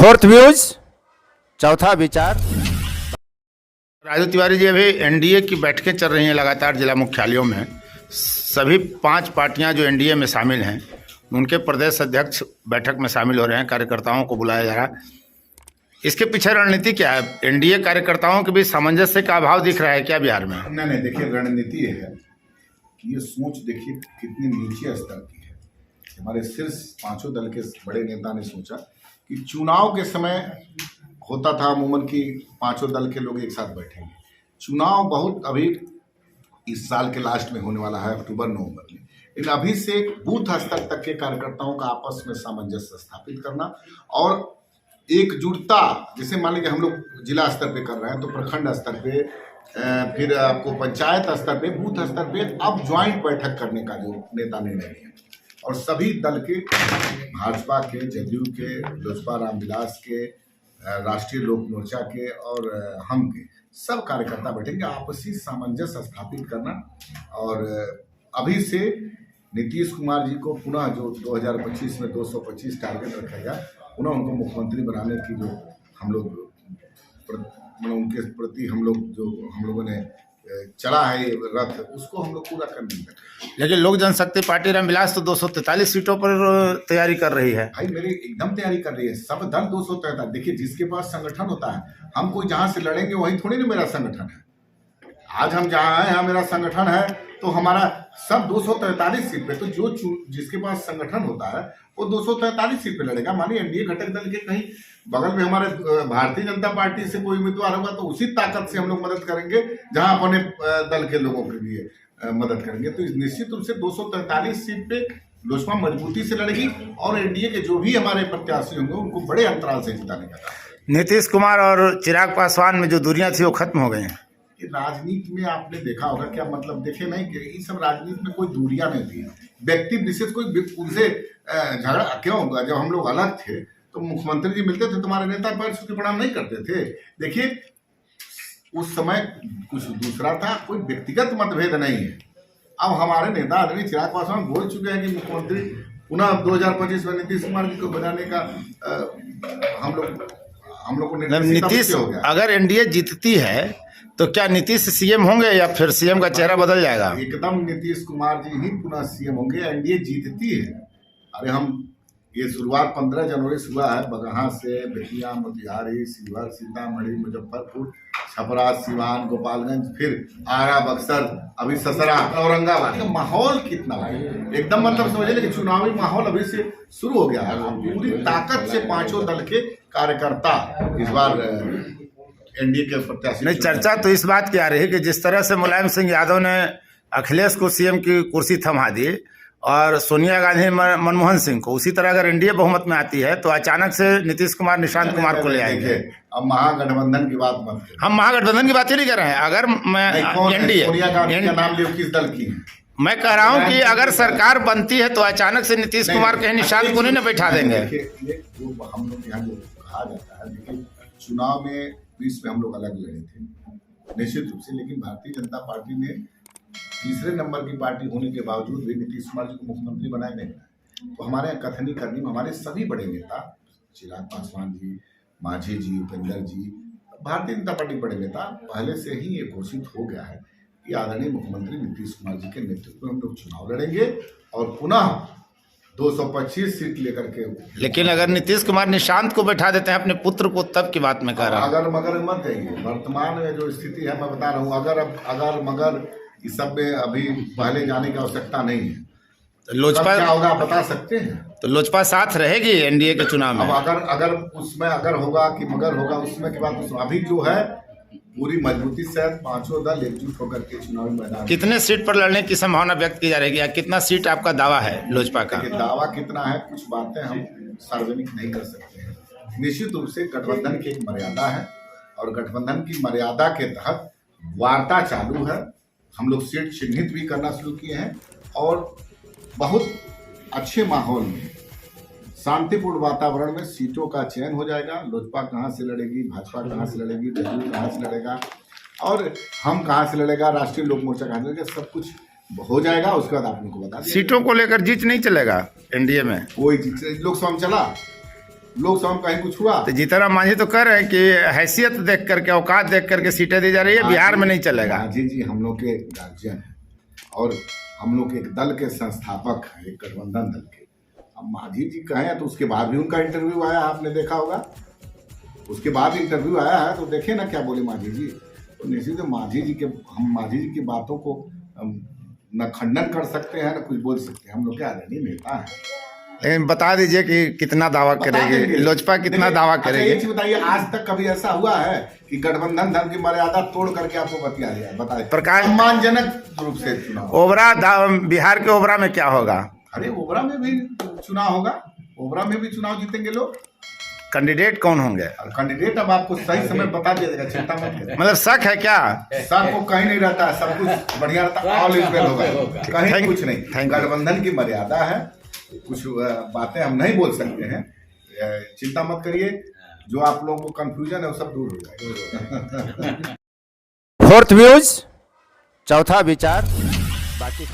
Fourth views, चौथा विचार। राजू तिवारी जी, अभी एनडीए की बैठकें चल रही हैं लगातार जिला मुख्यालयों में। सभी 5 पार्टियां जो एनडीए में शामिल हैं उनके प्रदेश अध्यक्ष बैठक में शामिल हो रहे हैं, कार्यकर्ताओं को बुलाया जा रहा है। इसके पीछे रणनीति क्या है? एनडीए कार्यकर्ताओं के बीच सामंजस्य का अभाव दिख रहा है क्या बिहार में? नहीं, देखिए रणनीति ये है कि ये सोच देखिए कितनी नीचे स्तर की है। हमारे शीर्ष 5 दल के बड़े नेता ने सोचा कि चुनाव के समय होता था अमूमन कि 5 दल के लोग एक साथ बैठेंगे। चुनाव बहुत अभी इस साल के लास्ट में होने वाला है, अक्टूबर-नवंबर में। लेकिन अभी से बूथ स्तर तक के कार्यकर्ताओं का आपस में सामंजस्य स्थापित करना और एकजुटता, जैसे मान लीजिए हम लोग जिला स्तर पे कर रहे हैं तो प्रखंड स्तर पे, फिर आपको पंचायत स्तर पे, बूथ स्तर पे अब ज्वाइंट बैठक करने का जो नेता निर्णय लिया और सभी दल के, भाजपा के, जदयू के, लोजपा रामविलास के, राष्ट्रीय लोक मोर्चा के और हम के सब कार्यकर्ता बैठेंगे, आपसी सामंजस्य स्थापित करना। और अभी से नीतीश कुमार जी को पुनः जो 2025 में 225 टारगेट रखा गया, पुनः उनको मुख्यमंत्री बनाने की जो हम लोग उनके प्रति हम लोगों ने चला है ये रथ, उसको हम लोग पूरा करने में। लेकिन लोक जनशक्ति पार्टी रामविलास तो 243 सीटों पर तैयारी कर रही है। भाई मेरी एकदम तैयारी कर रही है, सब दल 243। देखिए जिसके पास संगठन होता है, हम कोई जहां से लड़ेंगे वही थोड़ी ना मेरा संगठन है। आज हम जहाँ हैं, यहाँ मेरा संगठन है तो हमारा सब 243 सीट पे, तो जिसके पास संगठन होता है वो 243 सीट पे लड़ेगा। मानिए एनडीए घटक दल के कहीं बगल में हमारे भारतीय जनता पार्टी से कोई उम्मीदवार होगा तो उसी ताकत से हम लोग मदद करेंगे जहां अपने दल के लोगों के लिए मदद करेंगे। तो निश्चित रूप से 243 सीट पे लोजपा मजबूती से लड़ेगी और एनडीए के जो भी हमारे प्रत्याशी होंगे उनको बड़े अंतराल से जिताने का काम। नीतीश कुमार और चिराग पासवान में जो दूरियां थी वो खत्म हो गई हैं। राजनीति में आपने देखा होगा, क्या मतलब देखे नहीं कि इस सब राजनीति में कोई दूरियां नहीं थी। व्यक्ति विशेष कोई उनसे झगड़ा क्यों होगा? जब हम लोग अलग थे तो मुख्यमंत्री जी मिलते थे, तुम्हारे नेता पैर छू के प्रणाम नहीं करते थे। देखिए उस समय कुछ दूसरा था, कोई व्यक्तिगत मतभेद नहीं है। अब हमारे नेता आदरणीय चिराग पासवान बोल चुके हैं कि मुख्यमंत्री पुनः 2025 में नीतीश कुमार जी को बनाने का हम लोग को नीतीश, अगर एनडीए जीतती है तो क्या नीतीश सीएम होंगे या फिर सीएम का चेहरा बदल जाएगा? एकदम नीतीश कुमार जी ही पुनः सीएम होंगे। एनडीए जीतती है। अरे हम ये शुरुआत 15 जनवरी से हुआ है, बगहा से बेतिया, मोतिहारी, शिवहर, सीतामढ़ी, मुजफ्फरपुर, छपरा, सिवान, गोपालगंज, फिर आरा, बक्सर, अभी ससरा, औरंगाबाद का माहौल कितना है एकदम, मतलब समझिए कि चुनावी माहौल अभी से शुरू हो गया है। पूरी ताकत से 5 दल के कार्यकर्ता इस बार एनडीए के प्रत्याशी। नहीं, चर्चा तो इस बात की आ रही है कि जिस तरह से मुलायम सिंह यादव ने अखिलेश को सीएम की कुर्सी थमा दी और सोनिया गांधी मनमोहन सिंह को, उसी तरह अगर एनडीए बहुमत में आती है तो अचानक से नीतीश कुमार निशांत कुमार को ले आएंगे। अब महागठबंधन की बात मत करें। हम महागठबंधन की बात ही नहीं कर रहे हैं। अगर एनडीए, सोनिया गांधी का नाम लियो, किस दल की है? मैं कह रहा हूं कि अगर सरकार बनती है तो अचानक से नीतीश कुमार कहीं निशांत को नहीं न बैठा देंगे। ये जो हम लोग यहाँ जो कहा जाता है, देखिए चुनाव में 20 में हम लोग अलग लड़े थे निश्चित रूप से, लेकिन भारतीय जनता पार्टी ने तीसरे नंबर की पार्टी होने के बावजूद भी नीतीश कुमार जी को मुख्यमंत्री बनाए नहीं। तो हमारे यहाँ कथनी करनी में हमारे सभी बड़े नेता, चिराग पासवान जी, मांझी जी, उपेंद्र जी, भारतीय जनता पार्टी बड़े नेता, पहले से ही ये घोषित हो गया है कि आदरणीय मुख्यमंत्री नीतीश कुमार जी के नेतृत्व में हम लोग चुनाव लड़ेंगे और पुनः 225 सीट लेकर के। लेकिन अगर नीतीश कुमार निशांत को बैठा देते हैं अपने पुत्र को, तब की बात मैं कह रहा हूँ। अगर मगर मत जाइए, वर्तमान में जो स्थिति है मैं बता रहा हूँ, अगर मगर इस सब में अभी पहले जाने की आवश्यकता नहीं है। तो लोजपा क्या होगा बता सकते हैं? तो लोजपा साथ रहेगी एनडीए के चुनाव में। अब अगर उसमें अगर होगा कि मगर होगा, उसमें की बात अभी जो है पूरी मजबूती से 5 दल एकजुट होकर के चुनावी मैदान। कितने सीट पर लड़ने की संभावना व्यक्त की जा रही है? कितना सीट आपका दावा है लोजपा का? दावा कितना है, कुछ बातें हम सार्वजनिक नहीं कर सकते हैं। निश्चित रूप से गठबंधन की एक मर्यादा है और गठबंधन की मर्यादा के तहत वार्ता चालू है। हम लोग सीट चिन्हित भी करना शुरू किए हैं और बहुत अच्छे माहौल में, शांतिपूर्ण वातावरण में सीटों का चयन हो जाएगा। लोजपा कहाँ से लड़ेगी, भाजपा कहाँ से लड़ेगी, जदयू कहाँ से लड़ेगा और हम कहाँ से लड़ेगा, राष्ट्रीय लोक मोर्चा कहाँ से लड़ेगा, सब कुछ हो जाएगा। उसके बाद आपको बता दें, सीटों को लेकर जीत नहीं चलेगा एनडीए में। कोई लोकसभा में चला लोकसभा में कहीं कुछ हुआ? तो जीतनराम मांझी तो कह रहे हैं कि हैसियत देख करके, औकात देख करके सीटें दी जा रही है, बिहार में नहीं चलेगा। मांझी जी हम लोग के गार्जियन हैं और हम लोग के एक दल के संस्थापक हैं, एक गठबंधन दल के। अब मांझी जी कहें तो उसके बाद भी उनका इंटरव्यू आया, आपने देखा होगा, उसके बाद इंटरव्यू आया है, तो देखे ना क्या बोले मांझी जी। तो निश्चित मांझी जी के, हम मांझी जी की बातों को न खंडन कर सकते हैं न कुछ बोल सकते हैं, हम लोग के आदरणीय नेता हैं। लेकिन बता दीजिए कि कितना दावा करेगी लोजपा, कितना दावा करेगी? एक चीज बताइए, आज तक कभी ऐसा हुआ है कि गठबंधन धर्म की मर्यादा तोड़ करके आपको बतिया दिया? बताइए। प्रकाश, सम्मानजनक रूप से चुनाव। ओबरा, बिहार के ओबरा में क्या होगा? अरे ओबरा में भी चुनाव होगा, ओबरा में भी चुनाव जीतेंगे लोग। कैंडिडेट कौन होंगे? कैंडिडेट अब आपको सही समय बता दिया जाएगा, चिंता मत करिए। मतलब शक है क्या? सब को कहीं नहीं रहता है, सब कुछ बढ़िया रहता है, ऑल इज वेल होगा, कहीं कुछ नहीं। गठबंधन की मर्यादा है, कुछ बातें हम नहीं बोल सकते हैं, चिंता मत करिए। जो आप लोगों को कंफ्यूजन है वो सब दूर हो जाएगा। फोर्थ व्यूज, चौथा विचार, बाकी